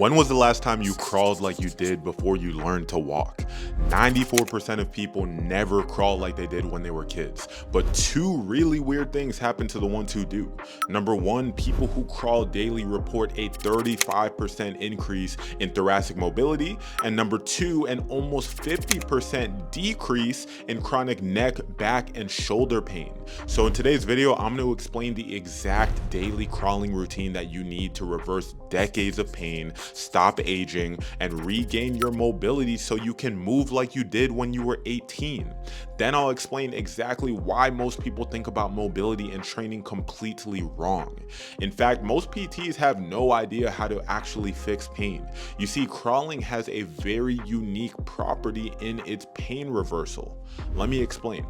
When was the last time you crawled like you did before you learned to walk? 94% of people never crawl like they did when they were kids. But two really weird things happen to the ones who do. Number one, people who crawl daily report a 35% increase in thoracic mobility. And number two, an almost 50% decrease in chronic neck, back, and shoulder pain. So in today's video, I'm going to explain the exact daily crawling routine that you need to reverse decades of pain, stop aging, and regain your mobility so you can move like you did when you were 18. Then I'll explain exactly why most people think about mobility and training completely wrong. In fact, most PTs have no idea how to actually fix pain. You see, crawling has a very unique property in its pain reversal. Let me explain.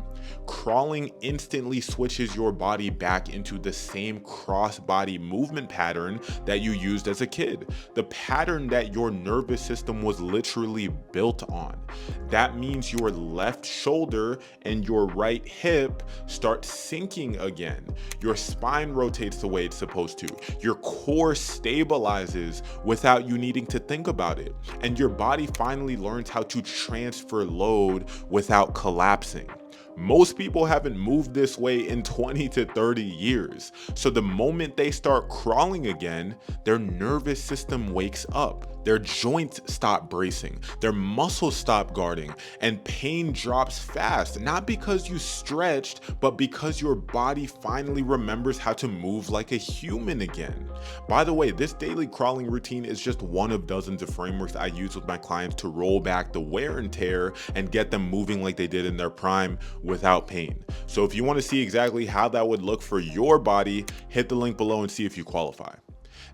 Crawling instantly switches your body back into the same cross-body movement pattern that you used as a kid, the pattern that your nervous system was literally built on. That means your left shoulder and your right hip start sinking again. Your spine rotates the way it's supposed to. Your core stabilizes without you needing to think about it. And your body finally learns how to transfer load without collapsing. Most people haven't moved this way in 20 to 30 years. So the moment they start crawling again, their nervous system wakes up. Their joints stop bracing, their muscles stop guarding, and pain drops fast. Not because you stretched, but because your body finally remembers how to move like a human again. By the way, this daily crawling routine is just one of dozens of frameworks I use with my clients to roll back the wear and tear and get them moving like they did in their prime without pain. So if you want to see exactly how that would look for your body, hit the link below and see if you qualify.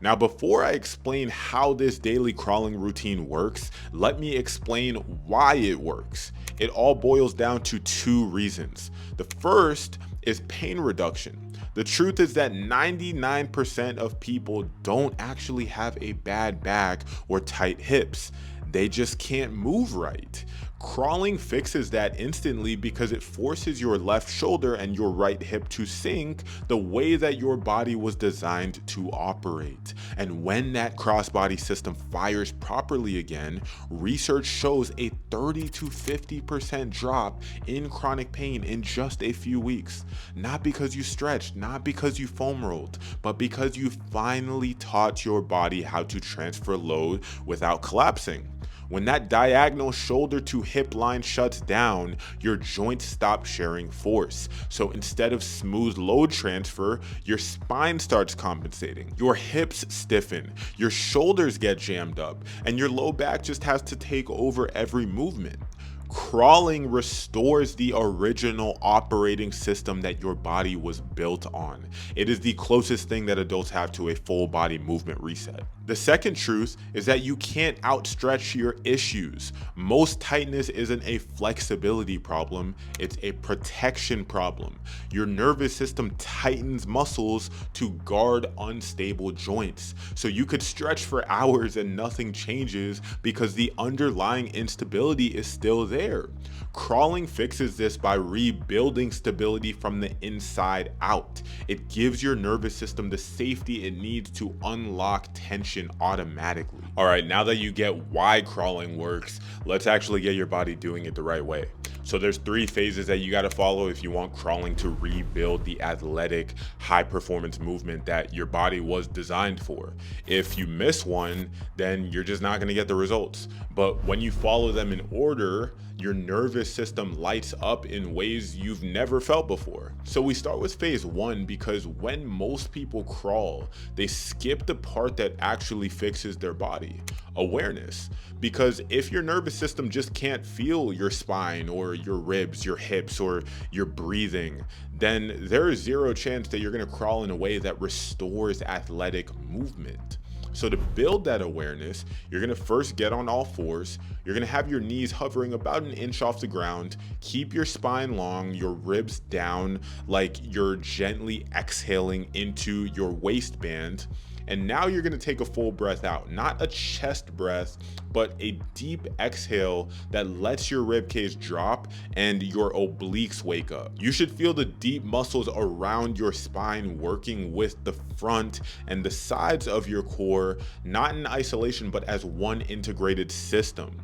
Now, before I explain how this daily crawling routine works, let me explain why it works. It all boils down to two reasons. The first is pain reduction. The truth is that 99% of people don't actually have a bad back or tight hips. They just can't move right. Crawling fixes that instantly because it forces your left shoulder and your right hip to sync the way that your body was designed to operate. And when that crossbody system fires properly again, research shows a 30 to 50% drop in chronic pain in just a few weeks. Not because you stretched, not because you foam rolled, but because you finally taught your body how to transfer load without collapsing. When that diagonal shoulder to hip line shuts down, your joints stop sharing force. So instead of smooth load transfer, your spine starts compensating. Your hips stiffen, your shoulders get jammed up, and your low back just has to take over every movement. Crawling restores the original operating system that your body was built on. It is the closest thing that adults have to a full body movement reset. The second truth is that you can't outstretch your issues. Most tightness isn't a flexibility problem, it's a protection problem. Your nervous system tightens muscles to guard unstable joints. So you could stretch for hours and nothing changes because the underlying instability is still there. Crawling fixes this by rebuilding stability from the inside out. It gives your nervous system the safety it needs to unlock tension automatically. All right, now that you get why crawling works, let's actually get your body doing it the right way. So there's three phases that you got to follow if you want crawling to rebuild the athletic, high performance movement that your body was designed for. If you miss one, then you're just not going to get the results. But when you follow them in order, your nervous system lights up in ways you've never felt before. So we start with phase one because when most people crawl, they skip the part that actually fixes their body: awareness. Because if your nervous system just can't feel your spine or your ribs, your hips, or your breathing, then there is zero chance that you're going to crawl in a way that restores athletic movement. So to build that awareness, you're going to first get on all fours. You're going to have your knees hovering about an inch off the ground. Keep your spine long, your ribs down, like you're gently exhaling into your waistband. And now you're gonna take a full breath out, not a chest breath, but a deep exhale that lets your rib cage drop and your obliques wake up. You should feel the deep muscles around your spine working with the front and the sides of your core, not in isolation, but as one integrated system.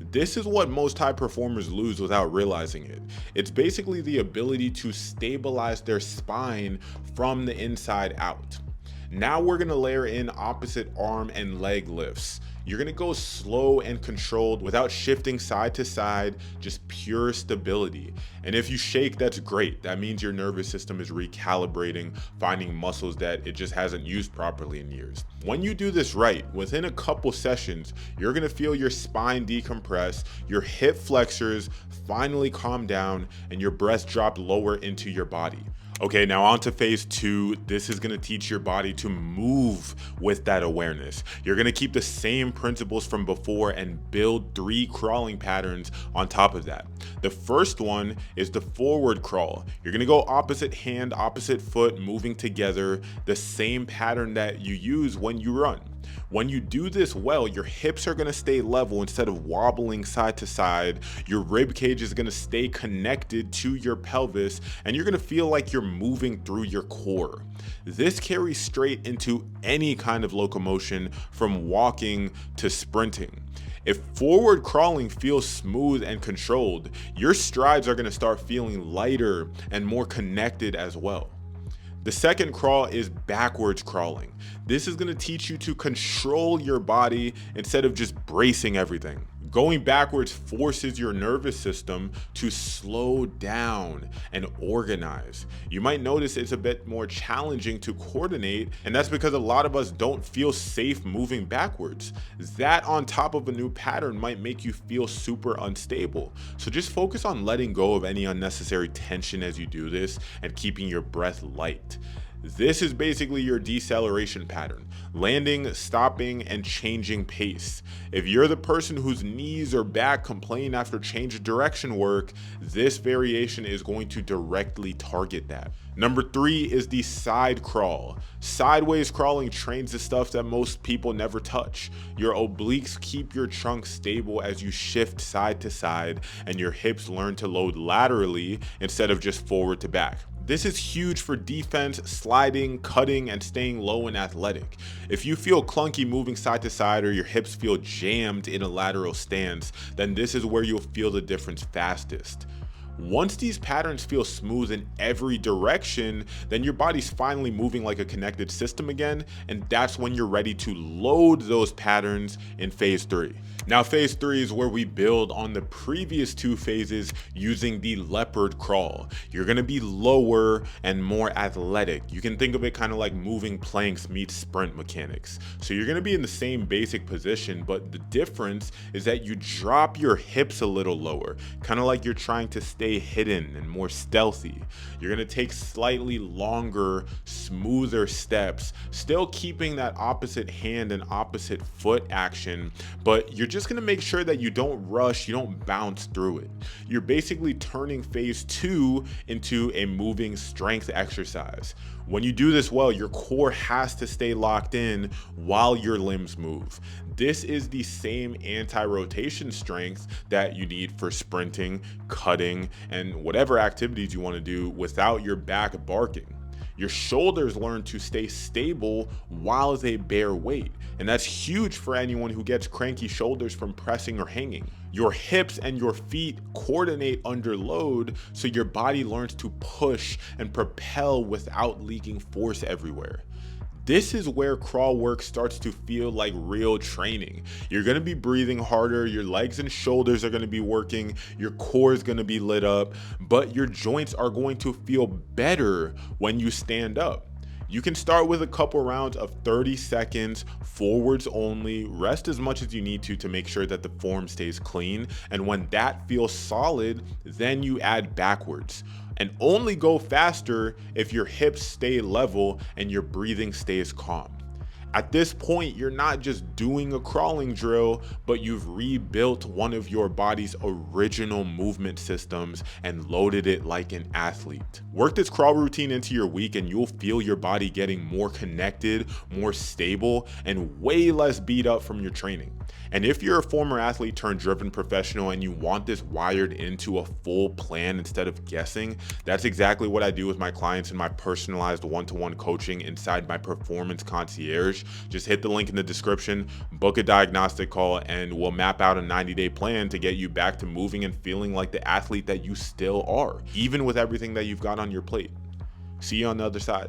This is what most high performers lose without realizing it. It's basically the ability to stabilize their spine from the inside out. Now we're gonna layer in opposite arm and leg lifts. You're gonna go slow and controlled without shifting side to side, just pure stability. And if you shake, that's great. That means your nervous system is recalibrating, finding muscles that it just hasn't used properly in years. When you do this right, within a couple sessions, you're gonna feel your spine decompress, your hip flexors finally calm down, and your breath drop lower into your body. Okay, now on to phase 2. This is gonna teach your body to move with that awareness. You're gonna keep the same principles from before and build 3 crawling patterns on top of that. The first one is the forward crawl. You're gonna go opposite hand, opposite foot, moving together, the same pattern that you use when you run. When you do this well, your hips are gonna stay level instead of wobbling side to side. Your rib cage is gonna stay connected to your pelvis, and you're gonna feel like you're moving through your core. This carries straight into any kind of locomotion, from walking to sprinting. If forward crawling feels smooth and controlled, your strides are gonna start feeling lighter and more connected as well. The second crawl is backwards crawling. This is gonna teach you to control your body instead of just bracing everything. Going backwards forces your nervous system to slow down and organize. You might notice it's a bit more challenging to coordinate, and that's because a lot of us don't feel safe moving backwards. That on top of a new pattern might make you feel super unstable. So just focus on letting go of any unnecessary tension as you do this and keeping your breath light. This is basically your deceleration pattern: landing, stopping, and changing pace. If you're the person whose knees or back complain after change of direction work, this variation is going to directly target that. Number 3 is the side crawl. Sideways crawling trains the stuff that most people never touch. Your obliques keep your trunk stable as you shift side to side, and your hips learn to load laterally instead of just forward to back. This is huge for defense, sliding, cutting, and staying low and athletic. If you feel clunky moving side to side, or your hips feel jammed in a lateral stance, then this is where you'll feel the difference fastest. Once these patterns feel smooth in every direction, then your body's finally moving like a connected system again, and that's when you're ready to load those patterns in phase 3. Now, phase 3 is where we build on the previous 2 phases using the leopard crawl. You're gonna be lower and more athletic. You can think of it kind of like moving planks meets sprint mechanics. So you're gonna be in the same basic position, but the difference is that you drop your hips a little lower, kind of like you're trying to stay hidden and more stealthy. You're gonna take slightly longer, smoother steps, still keeping that opposite hand and opposite foot action, but you're just gonna make sure that you don't rush, you don't bounce through it. You're basically turning phase 2 into a moving strength exercise. When you do this well, your core has to stay locked in while your limbs move. This is the same anti-rotation strength that you need for sprinting, cutting, and whatever activities you want to do without your back barking. Your shoulders learn to stay stable while they bear weight, and that's huge for anyone who gets cranky shoulders from pressing or hanging. Your hips and your feet coordinate under load, so your body learns to push and propel without leaking force everywhere. This is where crawl work starts to feel like real training. You're gonna be breathing harder, your legs and shoulders are gonna be working, your core is gonna be lit up, but your joints are going to feel better when you stand up. You can start with a couple rounds of 30 seconds, forwards only, rest as much as you need to make sure that the form stays clean, and when that feels solid, then you add backwards. And only go faster if your hips stay level and your breathing stays calm. At this point, you're not just doing a crawling drill, but you've rebuilt one of your body's original movement systems and loaded it like an athlete. Work this crawl routine into your week and you'll feel your body getting more connected, more stable, and way less beat up from your training. And if you're a former athlete turned driven professional and you want this wired into a full plan instead of guessing, that's exactly what I do with my clients in my personalized one-to-one coaching inside my Performance Concierge. Just hit the link in the description, book a diagnostic call, and we'll map out a 90-day plan to get you back to moving and feeling like the athlete that you still are, even with everything that you've got on your plate. See you on the other side.